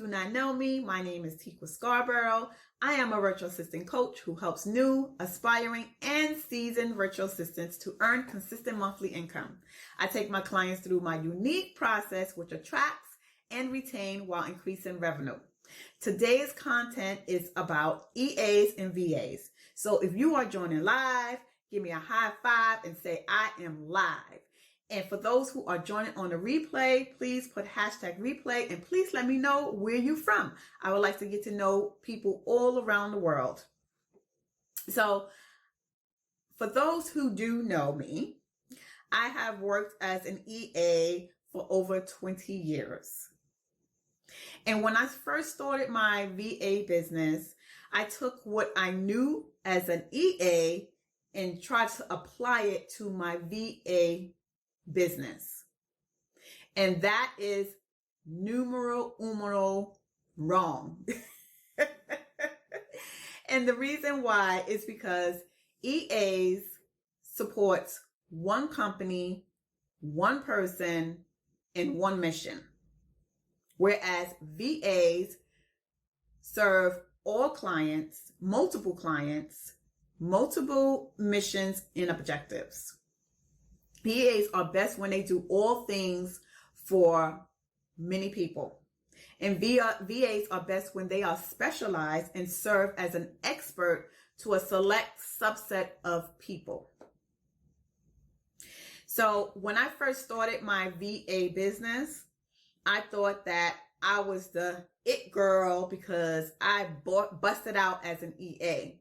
Do not know me, my name is Teekwa Scarborough. I am a virtual assistant coach who helps new, aspiring, and seasoned virtual assistants to earn consistent monthly income. I take my clients through my unique process which attracts and retain while increasing revenue. Today's content is about EAs and VAs. So if you are joining live, give me a high five and say I am live. And for those who are joining on the replay, please put hashtag replay and please let me know where you're from. I would like to get to know people all around the world. So for those who do know me, I have worked as an EA for over 20 years. And when I first started my VA business, I took what I knew as an EA and tried to apply it to my VA business. And that is numero uno wrong. And the reason why is because EAs supports one company, one person, and one mission. Whereas VAs serve all clients, multiple missions and objectives. VAs are best when they do all things for many people. And VAs are best when they are specialized and serve as an expert to a select subset of people. So when I first started my VA business, I thought that I was the it girl because I busted out as an EA.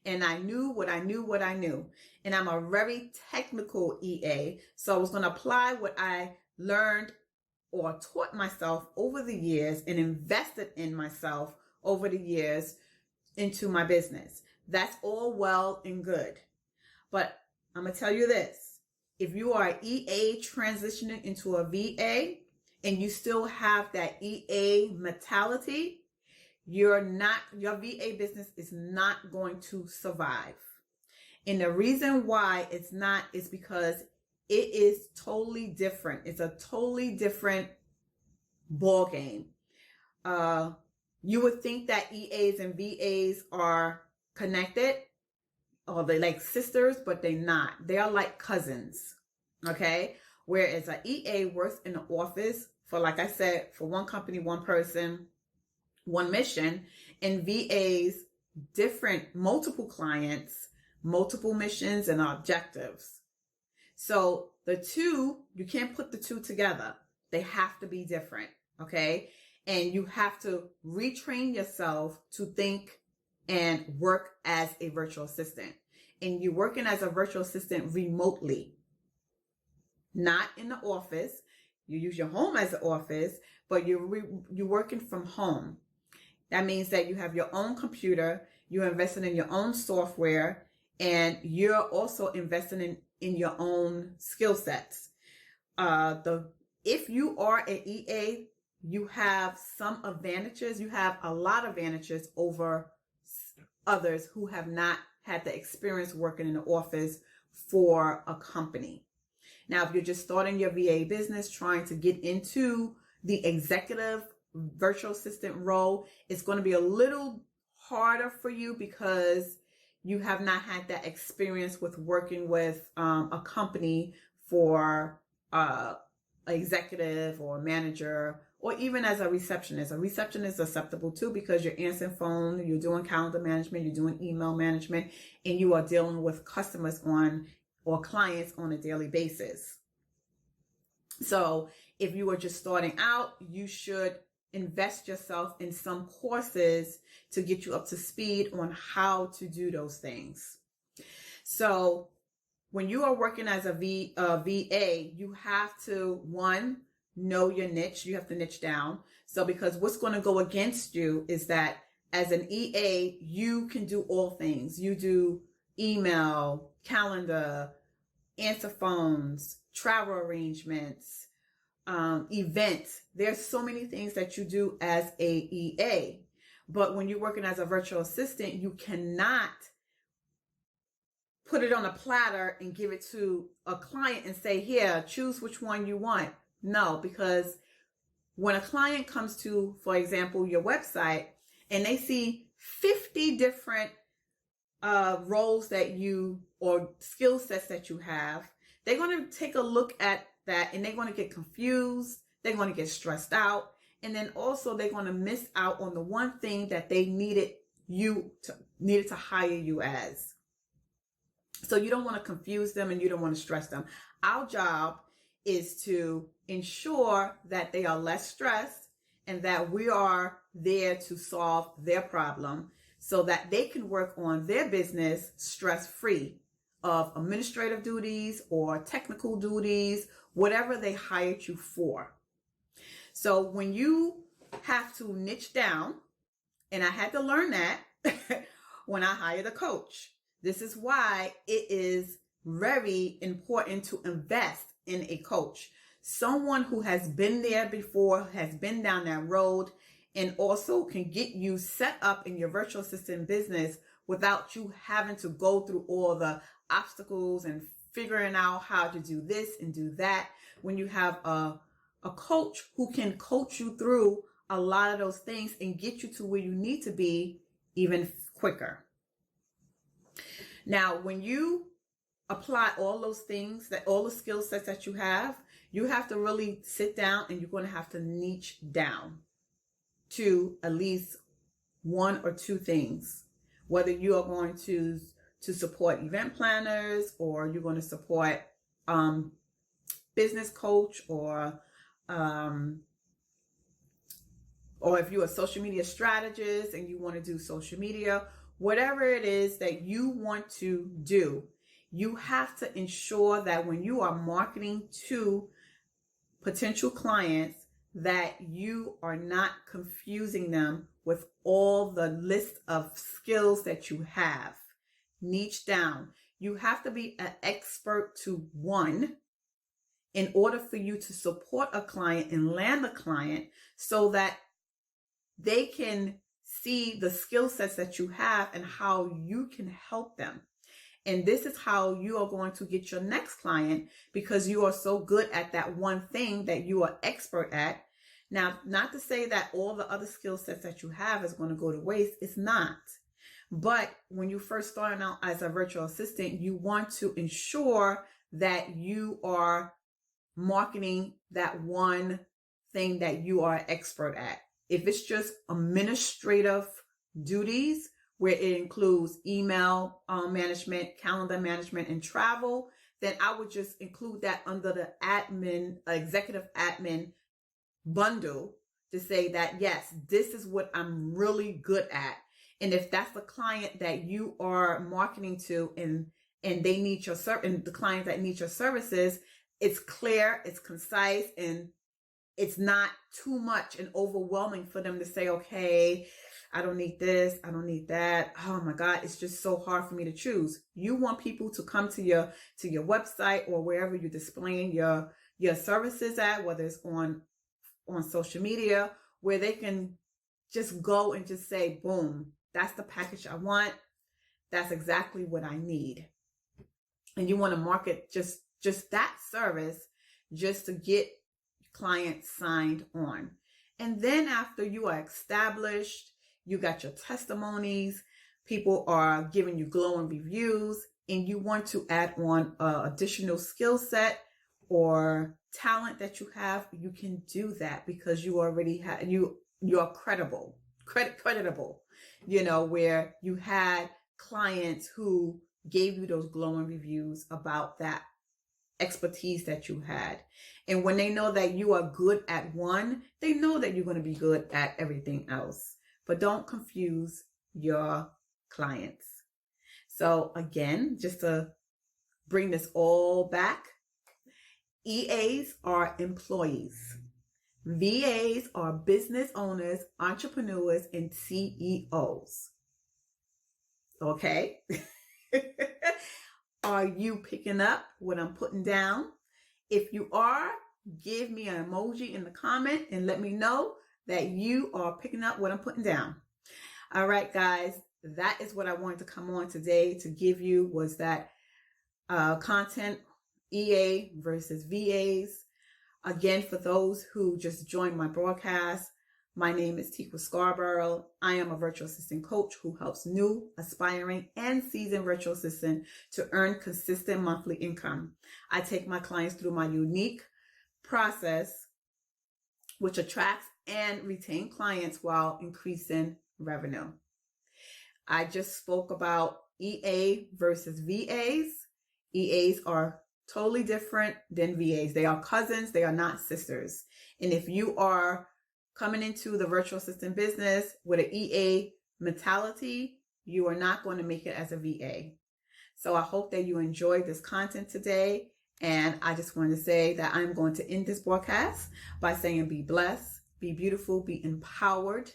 And I knew what I knew. And I'm a very technical EA. So I was going to apply what I learned or taught myself over the years and invested in myself over the years into my business. That's all well and good. But I'm going to tell you this. If you are an EA transitioning into a VA and you still have that EA mentality, your VA business is not going to survive. And the reason why it's not is because it is totally different. It's a totally different ball game. You would think that EAs and VAs are connected or they're like sisters, but they're not. They are like cousins. Okay. Whereas an EA works in the office for, like I said, for one company, one person, one mission, and VAs different, multiple clients, multiple missions and objectives. So the two, you can't put the two together. They have to be different. Okay. And you have to retrain yourself to think and work as a virtual assistant. And you're working as a virtual assistant remotely, not in the office. You use your home as an office, but you're working from home. That means that you have your own computer, you're investing in your own software, and you're also investing in your own skill sets. If you are an EA, you have some advantages. You have a lot of advantages over others who have not had the experience working in the office for a company. Now, if you're just starting your VA business, trying to get into the executive virtual assistant role, it's going to be a little harder for you because you have not had that experience with working with a company for executive or manager, or even as a receptionist. A receptionist is acceptable too because you're answering phone, you're doing calendar management, you're doing email management, and you are dealing with customers or clients on a daily basis. So if you are just starting out, you should invest yourself in some courses to get you up to speed on how to do those things. So when you are working as a VA, you have to, one, know your niche. You have to niche down. So because what's going to go against you is that as an EA, you can do all things. You do email, calendar, answer phones, travel arrangements, events. There's so many things that you do as a EA. But when you're working as a virtual assistant, you cannot put it on a platter and give it to a client and say, here, choose which one you want. No, because when a client comes to, for example, your website and they see 50 different roles that you, or skill sets that you have, they're going to take a look at that and they're going to get confused. They're going to get stressed out. And then also they're going to miss out on the one thing that they needed to hire you as. So you don't want to confuse them and you don't want to stress them. Our job is to ensure that they are less stressed and that we are there to solve their problem so that they can work on their business stress-free of administrative duties or technical duties, whatever they hired you for. So when you have to niche down, and I had to learn that when I hired a coach, this is why it is very important to invest in a coach. Someone who has been there before, has been down that road, and also can get you set up in your virtual assistant business without you having to go through all the obstacles and figuring out how to do this and do that. When you have a coach who can coach you through a lot of those things and get you to where you need to be even quicker. Now, when you apply all those things, that all the skill sets that you have to really sit down and you're going to have to niche down to at least one or two things. Whether you are going to support event planners, or you're going to support business coach, or if you're a social media strategist and you want to do social media, whatever it is that you want to do, you have to ensure that when you are marketing to potential clients, that you are not confusing them with all the list of skills that you have. Niche down. You have to be an expert to one in order for you to support a client and land a client so that they can see the skill sets that you have and how you can help them. And this is how you are going to get your next client, because you are so good at that one thing that you are expert at. Now, not to say that all the other skill sets that you have is going to go to waste. It's not. But when you first start out as a virtual assistant, you want to ensure that you are marketing that one thing that you are expert at. If it's just administrative duties, where it includes email management, calendar management, and travel, then I would just include that under the executive admin bundle to say that, yes, this is what I'm really good at. And if that's the client that you are marketing to and they need your and the clients that need your services, it's clear, it's concise, and it's not too much and overwhelming for them to say, okay, I don't need this, I don't need that. Oh my God, it's just so hard for me to choose. You want people to come to your website or wherever you're displaying your services at, whether it's on social media, where they can just go and just say, boom, that's the package I want. That's exactly what I need. And you want to market just that service just to get clients signed on. And then after you are established, you got your testimonies, people are giving you glowing reviews, and you want to add on additional skill set or talent that you have, you can do that because you already have, you're creditable, where you had clients who gave you those glowing reviews about that expertise that you had. And when they know that you are good at one, they know that you're going to be good at everything else. But don't confuse your clients. So again, just to bring this all back, EAs are employees. VAs are business owners, entrepreneurs, and CEOs. Okay? Are you picking up what I'm putting down? If you are, give me an emoji in the comment and let me know that you are picking up what I'm putting down. All right, guys, that is what I wanted to come on today to give you, was that content, EA versus VAs. Again, for those who just joined my broadcast, my name is Teekwa Scarborough. I am a virtual assistant coach who helps new, aspiring, and seasoned virtual assistants to earn consistent monthly income. I take my clients through my unique process, which attracts and retains clients while increasing revenue. I just spoke about EA versus VAs. EAs are totally different than VAs. They are cousins. They are not sisters. And if you are coming into the virtual assistant business with an EA mentality, you are not going to make it as a VA. So I hope that you enjoyed this content today. And I just want to say that I'm going to end this broadcast by saying be blessed, be beautiful, be empowered,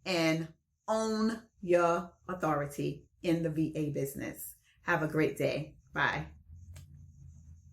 and own your authority in the VA business. Have a great day. Bye.